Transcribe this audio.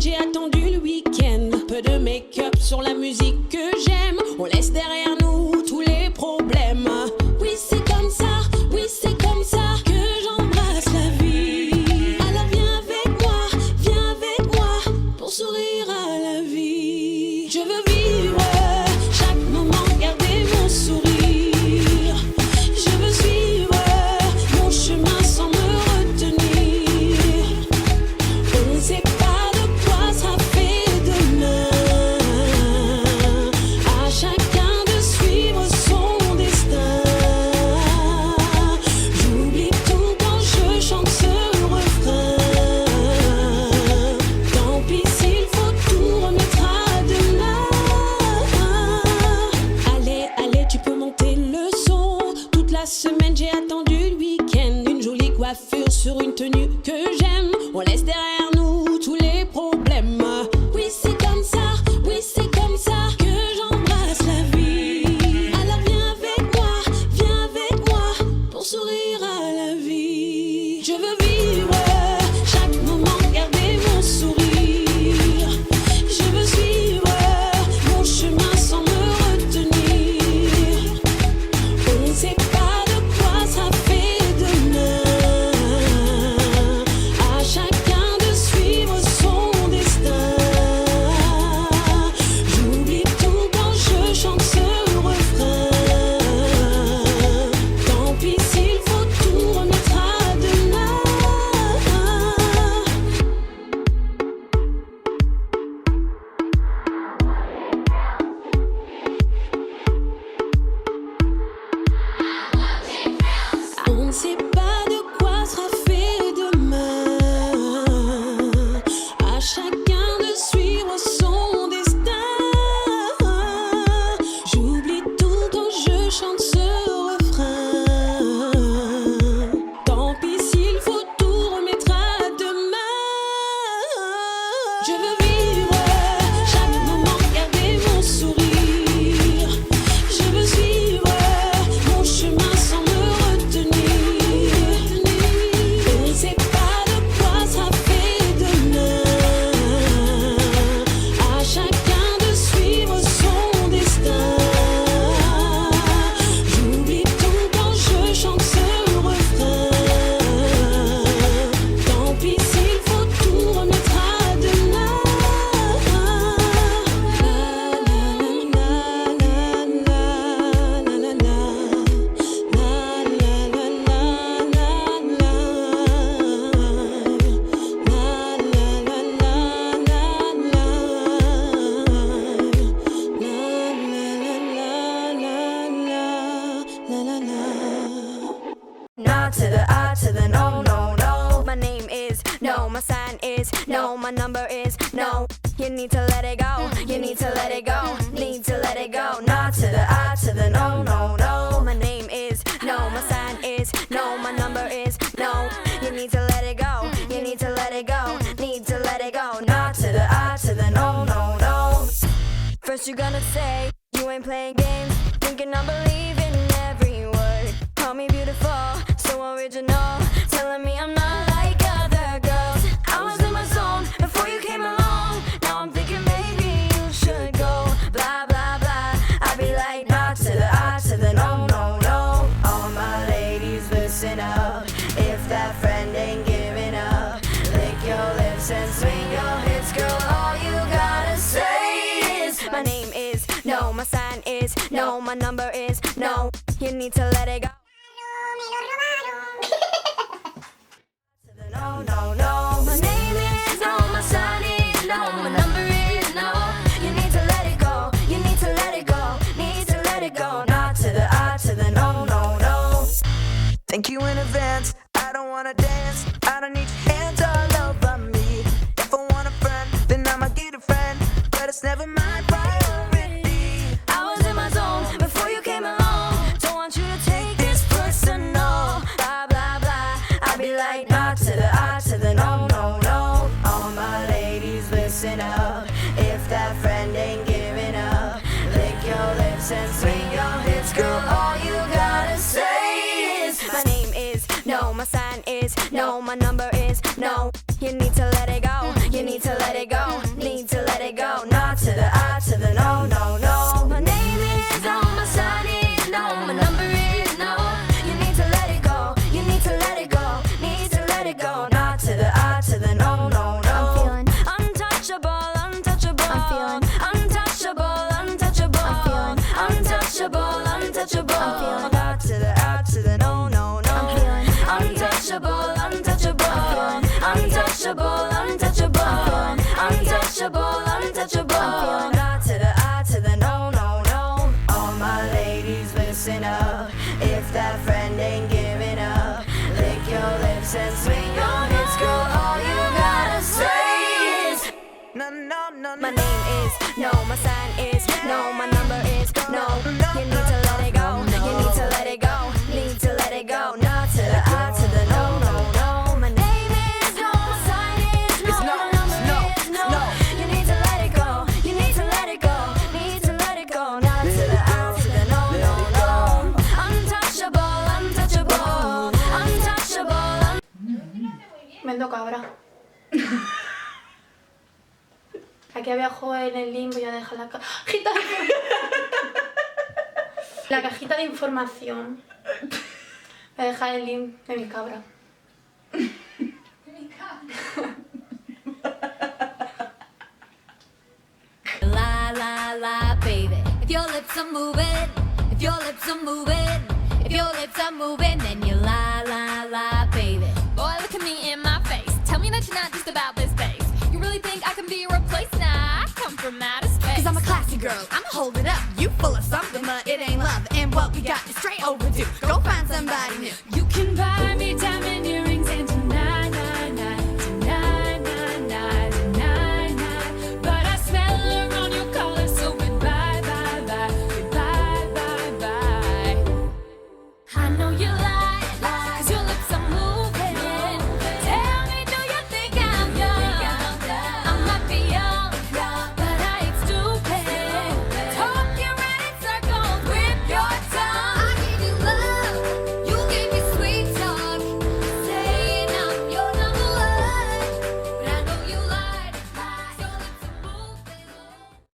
j'ai attendu le week-end. Peu de make-up sur la musique que j'aime. On laisse derrière nous tous les problèmes. Oui, c'est comme ça, oui, c'est comme ça que j'embrasse la vie. Alors viens avec moi, pour sourire à la vie. Je veux vivre chaque moment, garder mon sourire. Je veux suivre mon chemin sans me retenir. On ne sait pas de quoi sera fait demain. À chacun de suivre son destin. J'oublie tout quand je chante ce refrain. Tant pis s'il faut tout remettre à demain. Allez, tu peux monter le son. Toute la semaine j'ai attendu le week-end. Une jolie coiffure sur une tenue que j'aime. On laisse derrière nous tous les problèmes. Oui, c'est comme ça, oui, c'est comme ça que j'embrasse la vie. Alors viens avec moi, pour sourire à la vie. Je veux vivre chaque moment, garder mon sourire. Je veux suivre mon chemin sans me retenir. On ne sait pas de quoi sera fait demain. À chacun de suivre son destin. J'oublie tout quand je chante ce refrain. Tant pis s'il faut tout remettre à demain. On ne sait pas de quoi sera fait demain. À chacun de suivre son destin. J'oublie tout quand je chante ce refrain. Tant pis s'il faut tout remettre à demain. Je veux vivre chaque moment, garder mon sourire. Je veux suivre mon chemin sans me retenir. On ne sait pas de quoi sera fait demain. À chacun de suivre son destin. J'oublie tout quand je chante ce refrain. Tant pis s'il faut tout remettre à demain. Not to the I to the no, no, no. My name is no, my sign is no, my number is no. You need to let it go, you need to let it go, need to let it go. Not to the I to the no, no, no. My name is no, my sign is no, my number is no. You need to let it go, you need to let it go, need to let it go. Not to the I to the no, no, no. First you're gonna say you ain't playing games, thinking I believe in every word. Call me beautiful, so original, telling me I'm not like other girls. I was in my zone before you came along. Now I'm thinking maybe you should go. Blah blah blah. I be like not to the I to the no, no, no. All my ladies listen up. If that friend ain't giving up, lick your lips and swing your hips, girl. All you gotta say is my name is no, my sign is no, my number is no. You need to let it go. No, no, no. My name is no, my sign is no, my number is no. You need to let it go, you need to let it go, need to let it go. Not to the I to the no, no, no. Thank you in advance, I don't wanna dance. I don't need your hands all over me. If I want a friend, then I'ma get a friend. But it's never my priority. I was in my zone before you came along. Don't want you to take this personal. Blah, blah, blah. I be like, not to the I to the no, no, no. All my ladies, listen up. If that friend ain't giving up, lick your lips and swing your hips, girl. All you gotta say is my name is no, my sign is no, my number is no. You need to let it go, you need to let it go, need to let it go. Not to the I to the no, no, no. My name is no, my sign is no, my number is no. You need to let it go, you need to let it go, need to let it go. Not to the I to the no, no, no. I'm feeling untouchable, untouchable. I'm feeling untouchable, untouchable. I'm feeling untouchable, untouchable. I'm feeling out to the no, no, no. I'm feeling untouchable, untouchable. I'm feeling untouchable, untouchable. I'm feeling untouchable, untouchable. I'm feeling out to the no, no, no. All my ladies, listen up. If that friend ain't giving up, lick your lips and swing your hips, girl. All you gotta say is No, no, no, no. my name is no, my sign is no, my number is no. You need to let it go, you need to let it go, need to let it go. Not to the I to the no, no, no. My name is no, my sign is no, my number is no. You need to let it go, you need to let it go, need to let it go. Not to the I to the no, no, no. Untouchable, untouchable, untouchable. Me toca ahora. Aquí abajo en el link voy a dejar la cajita de la cajita de información. Voy a dejar el link de mi cabra. La la la, baby. If your lips are moving, if your lips are moving, if your lips are moving, then you la la la, baby. Boy, look at me in my face. Tell me that you're not just about this bass. You really think I can be replaced? Nah, I come from outer space. Cause I'm a classy girl, I'ma hold it up. You full of something, but it ain't love. And what we got is straight overdue. Go find somebody new.